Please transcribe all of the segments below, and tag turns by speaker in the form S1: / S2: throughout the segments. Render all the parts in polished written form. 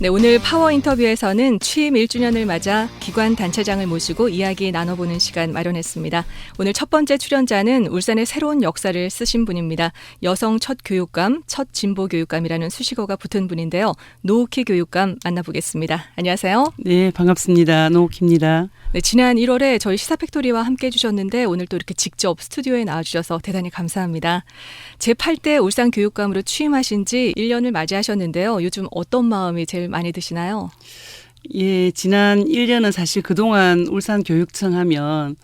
S1: 네, 오늘 파워 인터뷰에서는 취임 1주년을 맞아 기관 단체장을 모시고 이야기 나눠보는 시간 마련했습니다. 오늘 첫 번째 출연자는 울산의 새로운 역사를 쓰신 분입니다. 여성 첫 교육감, 첫 진보 교육감이라는 수식어가 붙은 분인데요. 노우키 교육감 만나보겠습니다. 안녕하세요.
S2: 네, 반갑습니다. 노우키입니다.
S1: 네, 지난 1월에 저희 시사팩토리와 함께 해주셨는데 오늘 또 이렇게 직접 스튜디오에 나와주셔서 대단히 감사합니다. 제8대 울산 교육감으로 취임하신 지 1년을 맞이하셨는데요. 요즘 어떤 마음이 제일 많이 드시나요?
S2: 예, 지난 1년은 사실 그동안 울산 교육청 하면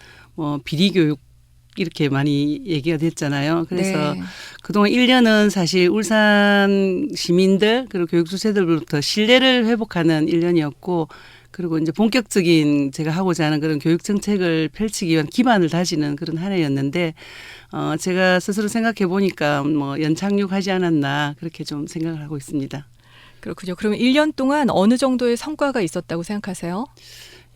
S2: 비리교육 이렇게 많이 얘기가 됐잖아요. 그래서
S1: 네.
S2: 그동안 1년은 사실 울산 시민들 그리고 교육 주체들로부터 신뢰를 회복하는 1년이었고 그리고 이제 본격적인 제가 하고자 하는 그런 교육 정책을 펼치기 위한 기반을 다지는 그런 한 해였는데 제가 스스로 생각해 보니까 연착륙하지 않았나 그렇게 좀 생각을 하고 있습니다.
S1: 그렇군요. 그러면 1년 동안 어느 정도의 성과가 있었다고 생각하세요?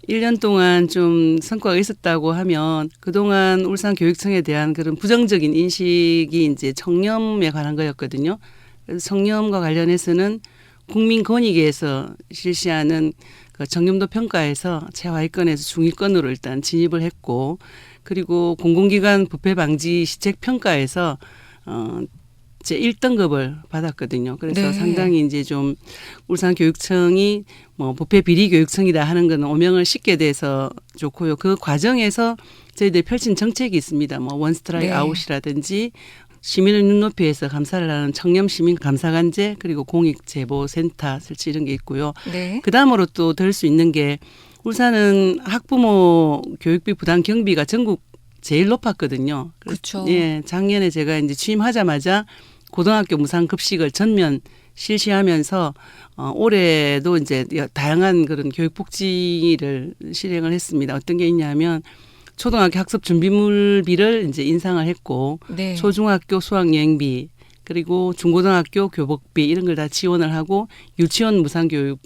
S2: 1년 동안 좀 성과가 있었다고 하면 그동안 울산 교육청에 대한 그런 부정적인 인식이 이제 청렴에 관한 거였거든요. 그래서 청렴과 관련해서는 국민권익위에서 실시하는 그 정념도 평가에서 최하위권에서 중위권으로 일단 진입을 했고 그리고 공공기관 부패 방지 시책 평가에서 제 1등급을 받았거든요. 그래서
S1: 네.
S2: 상당히 이제 좀 울산교육청이 부패 비리 교육청이다 하는 건 오명을 싣게 돼서 좋고요. 그 과정에서 저희들이 펼친 정책이 있습니다. 원스트라이크
S1: 네.
S2: 아웃이라든지 시민의 눈높이에서 감사를 하는 청렴 시민 감사관제 그리고 공익 제보센터 설치 이런 게 있고요.
S1: 네.
S2: 그다음으로 또 들 수 있는 게 울산은 학부모 교육비 부담 경비가 전국 제일 높았거든요.
S1: 그렇죠.
S2: 예, 작년에 제가 이제 취임하자마자 고등학교 무상급식을 전면 실시하면서 올해도 이제 다양한 그런 교육복지를 실행을 했습니다. 어떤 게 있냐면 초등학교 학습 준비물비를 이제 인상을 했고
S1: 네.
S2: 초중학교 수학여행비 그리고 중고등학교 교복비 이런 걸 다 지원을 하고 유치원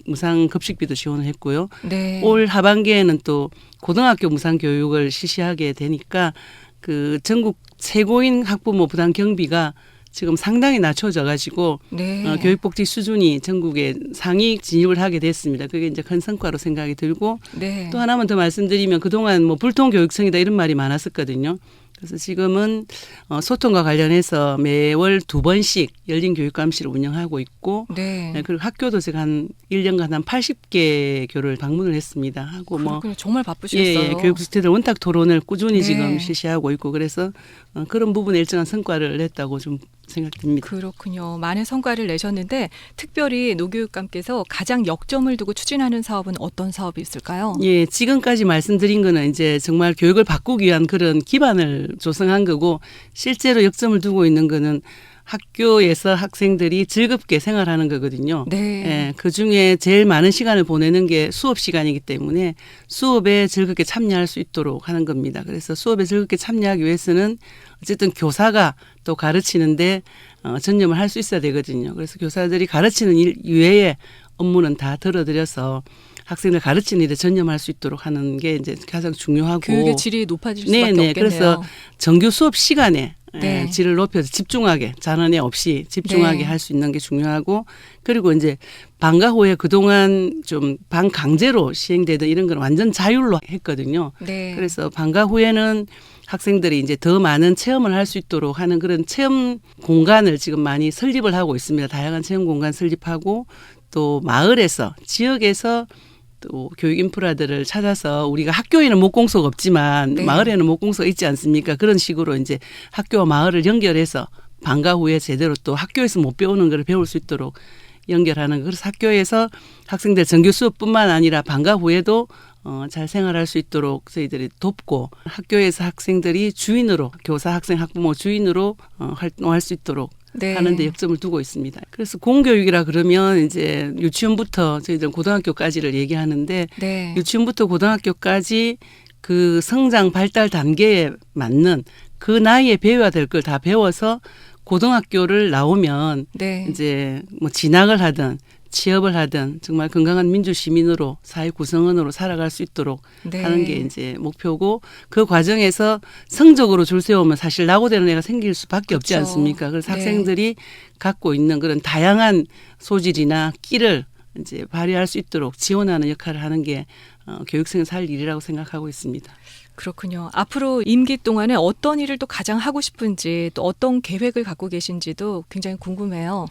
S2: 무상급식비도 지원을 했고요.
S1: 네.
S2: 올 하반기에는 또 고등학교 무상교육을 실시하게 되니까 그 전국 최고인 학부모 부담 경비가 지금 상당히 낮춰져 가지고
S1: 네.
S2: 교육복지 수준이 전국에 상위 진입을 하게 됐습니다. 그게 이제 큰 성과로 생각이 들고
S1: 네.
S2: 또 하나만 더 말씀드리면 그동안 불통교육청이다 이런 말이 많았었거든요. 그래서 지금은 소통과 관련해서 매월 2번씩 열린 교육감시를 운영하고 있고
S1: 네.
S2: 네, 그리고 학교도 제가 한 1년간 한 80개 교를 방문을 했습니다. 하고
S1: 그렇군요. 정말 바쁘시겠어요.
S2: 교육 주체들 원탁 토론을 꾸준히
S1: 네.
S2: 지금 실시하고 있고 그래서 그런 부분에 일정한 성과를 냈다고 좀 생각됩니다.
S1: 그렇군요. 많은 성과를 내셨는데 특별히 노교육감께서 가장 역점을 두고 추진하는 사업은 어떤 사업이 있을까요?
S2: 예, 지금까지 말씀드린 거는 이제 정말 교육을 바꾸기 위한 그런 기반을 조성한 거고 실제로 역점을 두고 있는 거는 학교에서 학생들이 즐겁게 생활하는 거거든요.
S1: 네.
S2: 예, 그중에 제일 많은 시간을 보내는 게 수업 시간이기 때문에 수업에 즐겁게 참여할 수 있도록 하는 겁니다. 그래서 수업에 즐겁게 참여하기 위해서는 어쨌든 교사가 또 가르치는데 전념을 할 수 있어야 되거든요. 그래서 교사들이 가르치는 일 이외에 업무는 다 들어들여서 학생들 가르치는 일에 전념할 수 있도록 하는 게 이제 가장 중요하고
S1: 교육의 질이 높아질 수밖에
S2: 네네.
S1: 없겠네요.
S2: 그래서 정규 수업 시간에
S1: 네.
S2: 질을 높여서 집중하게 잔언에 없이 집중하게
S1: 네.
S2: 할 수 있는 게 중요하고 그리고 이제 방과 후에 그동안 좀 방강제로 시행되던 이런 건 완전 자율로 했거든요.
S1: 네.
S2: 그래서 방과 후에는 학생들이 이제 더 많은 체험을 할 수 있도록 하는 그런 체험 공간을 지금 많이 설립을 하고 있습니다. 다양한 체험 공간 설립하고 또 마을에서 지역에서 또 교육 인프라들을 찾아서 우리가 학교에는 목공소가 없지만
S1: 네.
S2: 마을에는 목공소가 있지 않습니까? 그런 식으로 이제 학교와 마을을 연결해서 방과 후에 제대로 또 학교에서 못 배우는 걸 배울 수 있도록 연결하는 그래서 학교에서 학생들 정규 수업뿐만 아니라 방과 후에도 잘 생활할 수 있도록 저희들이 돕고 학교에서 학생들이 주인으로 교사, 학생, 학부모 주인으로 활동할 수 있도록
S1: 네.
S2: 하는 데 역점을 두고 있습니다. 그래서 공교육이라 그러면 이제 유치원부터 저희들 고등학교까지를 얘기하는데
S1: 네.
S2: 유치원부터 고등학교까지 그 성장 발달 단계에 맞는 그 나이에 배워야 될 걸 다 배워서 고등학교를 나오면
S1: 네.
S2: 이제 진학을 하든 취업을 하든 정말 건강한 민주 시민으로 사회 구성원으로 살아갈 수 있도록
S1: 네.
S2: 하는 게 이제 목표고 그 과정에서 성적으로 줄 세우면 사실 낙오되는 애가 생길 수밖에 없지
S1: 그렇죠.
S2: 않습니까? 그래서
S1: 네.
S2: 학생들이 갖고 있는 그런 다양한 소질이나 끼를 이제 발휘할 수 있도록 지원하는 역할을 하는 게 교육생에서 할 일이라고 생각하고 있습니다.
S1: 그렇군요. 앞으로 임기 동안에 어떤 일을 또 가장 하고 싶은지 또 어떤 계획을 갖고 계신지도 굉장히 궁금해요.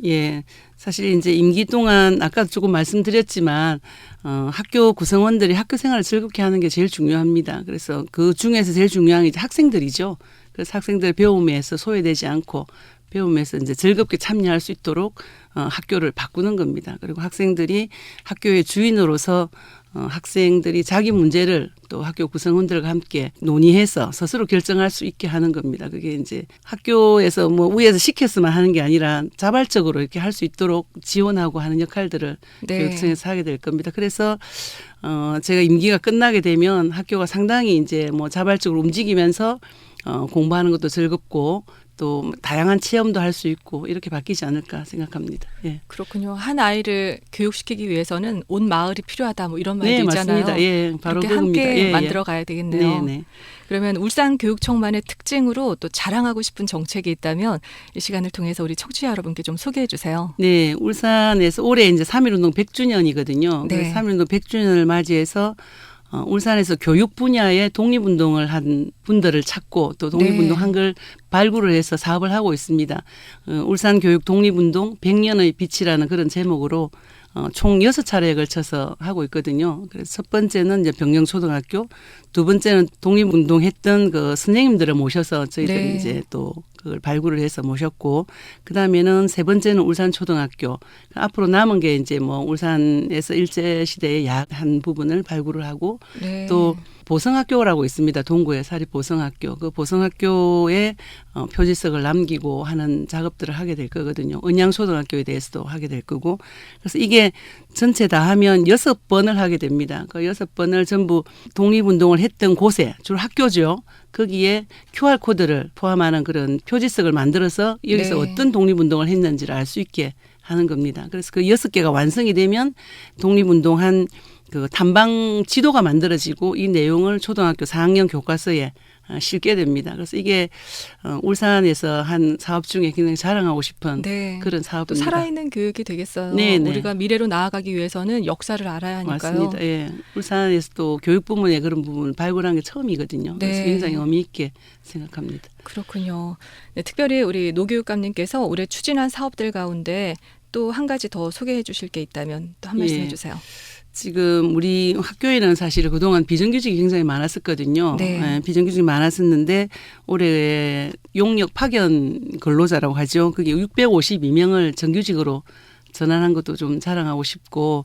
S2: 예, 사실 이제 임기 동안 아까 조금 말씀드렸지만 학교 구성원들이 학교 생활을 즐겁게 하는 게 제일 중요합니다. 그래서 그 중에서 제일 중요한 게 이제 학생들이죠. 그래서 학생들 배움에서 소외되지 않고 배움에서 이제 즐겁게 참여할 수 있도록 학교를 바꾸는 겁니다. 그리고 학생들이 학교의 주인으로서 학생들이 자기 문제를 또 학교 구성원들과 함께 논의해서 스스로 결정할 수 있게 하는 겁니다. 그게 이제 학교에서 뭐 위에서 시켰으면 하는 게 아니라 자발적으로 이렇게 할 수 있도록 지원하고 하는 역할들을
S1: 네.
S2: 교육청에서 하게 될 겁니다. 그래서 제가 임기가 끝나게 되면 학교가 상당히 이제 뭐 자발적으로 움직이면서 공부하는 것도 즐겁고 또 다양한 체험도 할 수 있고 이렇게 바뀌지 않을까 생각합니다. 예.
S1: 그렇군요. 한 아이를 교육시키기 위해서는 온 마을이 필요하다 뭐 이런 말도
S2: 네,
S1: 있잖아요.
S2: 맞습니다. 예, 바로
S1: 그렇게
S2: 그겁니다.
S1: 함께
S2: 예,
S1: 만들어 가야 되겠네요.
S2: 네, 네.
S1: 그러면 울산교육청만의 특징으로 또 자랑하고 싶은 정책이 있다면 이 시간을 통해서 우리 청취자 여러분께 좀 소개해 주세요.
S2: 네, 울산에서 올해 이제 3.1운동 100주년이거든요.
S1: 네.
S2: 3.1운동 100주년을 맞이해서 울산에서 교육 분야에 독립운동을 한 분들을 찾고 또 독립운동
S1: 네.
S2: 한 걸 발굴을 해서 사업을 하고 있습니다. 울산 교육 독립운동 100년의 빛이라는 그런 제목으로 총 6차례에 걸쳐서 하고 있거든요. 그래서 첫 번째는 이제 병영초등학교, 두 번째는 독립운동했던 그 선생님들을 모셔서 저희들이
S1: 네.
S2: 이제 또 그걸 발굴을 해서 모셨고, 그 다음에는 세 번째는 울산초등학교. 앞으로 남은 게 이제 뭐 울산에서 일제시대의 야한 부분을 발굴을 하고
S1: 네.
S2: 또 보성학교라고 있습니다. 동구에 사립보성학교. 그 보성학교에 표지석을 남기고 하는 작업들을 하게 될 거거든요. 은양초등학교에 대해서도 하게 될 거고. 그래서 이게 전체 다 하면 6번을 하게 됩니다. 그 6번을 전부 독립운동을 했던 곳에, 주로 학교죠. 거기에 QR코드를 포함하는 그런 표지석을 만들어서 여기서
S1: 네.
S2: 어떤 독립운동을 했는지를 알 수 있게 하는 겁니다. 그래서 그 6개가 완성이 되면 독립운동한 그 탐방 지도가 만들어지고 이 내용을 초등학교 4학년 교과서에 실게 됩니다. 그래서 이게 울산에서 한 사업 중에 굉장히 자랑하고 싶은
S1: 네.
S2: 그런
S1: 또
S2: 사업입니다.
S1: 살아있는 교육이 되겠어요.
S2: 네, 네.
S1: 우리가 미래로 나아가기 위해서는 역사를 알아야 하니까요.
S2: 맞습니다. 예. 울산에서 또 교육 부문에 그런 부분을 발굴한 게 처음이거든요. 그래서
S1: 네.
S2: 굉장히 의미 있게 생각합니다.
S1: 그렇군요. 네, 특별히 우리 노교육감님께서 올해 추진한 사업들 가운데 또 한 가지 더 소개해 주실 게 있다면 또 한 말씀
S2: 예.
S1: 해주세요.
S2: 지금 우리 학교에는 사실 그동안 비정규직이 굉장히 많았었거든요.
S1: 네.
S2: 예, 비정규직이 많았었는데 올해 용역 파견 근로자라고 하죠. 그게 652명을 정규직으로 전환한 것도 좀 자랑하고 싶고,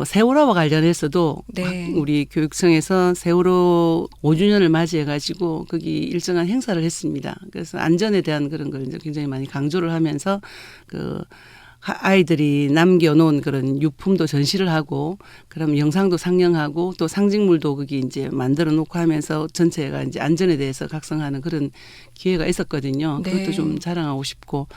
S2: 세월호와 관련해서도
S1: 네.
S2: 우리 교육청에서 세월호 5주년을 맞이해가지고 거기 일정한 행사를 했습니다. 그래서 안전에 대한 그런 걸 이제 굉장히 많이 강조를 하면서 그 아이들이 남겨놓은 그런 유품도 전시를 하고, 그럼 영상도 상영하고 또 상징물도 거기 이제 만들어 놓고 하면서 전체가 이제 안전에 대해서 각성하는 그런 기회가 있었거든요.
S1: 네.
S2: 그것도 좀 자랑하고 싶고,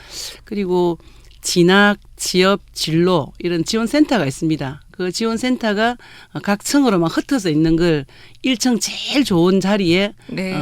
S2: 그리고 진학, 취업, 진로 이런 지원센터가 있습니다. 그 지원센터가 각 층으로 막 흩어져 있는 걸 1층 제일 좋은 자리에
S1: 네.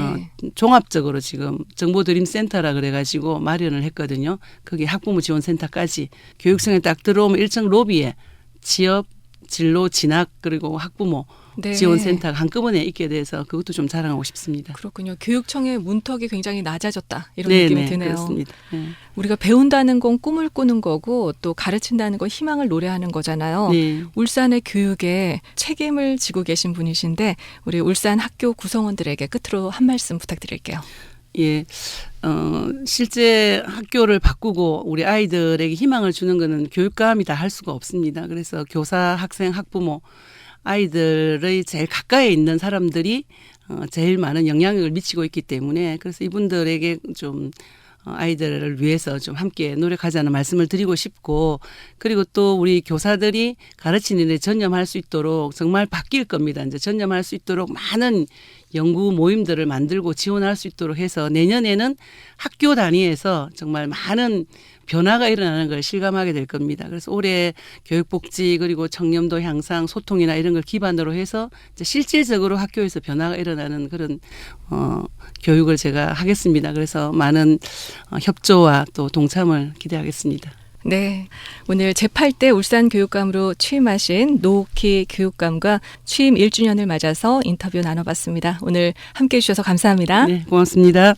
S2: 종합적으로 지금 정보드림센터라 그래가지고 마련을 했거든요. 거기 학부모 지원센터까지 교육청에 딱 들어오면 1층 로비에 취업, 진로, 진학 그리고 학부모
S1: 네.
S2: 지원센터가 한꺼번에 있게 돼서 그것도 좀 자랑하고 싶습니다.
S1: 그렇군요. 교육청의 문턱이 굉장히 낮아졌다. 이런
S2: 네,
S1: 느낌이
S2: 네,
S1: 드네요.
S2: 그렇습니다. 네.
S1: 우리가 배운다는 건 꿈을 꾸는 거고 또 가르친다는 건 희망을 노래하는 거잖아요.
S2: 네.
S1: 울산의 교육에 책임을 지고 계신 분이신데 우리 울산 학교 구성원들에게 끝으로 한 말씀 부탁드릴게요.
S2: 예, 실제 학교를 바꾸고 우리 아이들에게 희망을 주는 것은 교육감이 다 할 수가 없습니다. 그래서 교사, 학생, 학부모, 아이들의 제일 가까이에 있는 사람들이 제일 많은 영향력을 미치고 있기 때문에, 그래서 이분들에게 좀 아이들을 위해서 좀 함께 노력하자는 말씀을 드리고 싶고, 그리고 또 우리 교사들이 가르치는 일에 전념할 수 있도록 정말 바뀔 겁니다. 이제 전념할 수 있도록 많은 연구 모임들을 만들고 지원할 수 있도록 해서 내년에는 학교 단위에서 정말 많은 변화가 일어나는 걸 실감하게 될 겁니다. 그래서 올해 교육복지 그리고 청렴도 향상 소통이나 이런 걸 기반으로 해서 이제 실질적으로 학교에서 변화가 일어나는 그런 교육을 제가 하겠습니다. 그래서 많은 협조와 또 동참을 기대하겠습니다.
S1: 네, 오늘 제8대 울산교육감으로 취임하신 노옥희 교육감과 취임 1주년을 맞아서 인터뷰 나눠봤습니다. 오늘 함께해 주셔서 감사합니다.
S2: 네, 고맙습니다.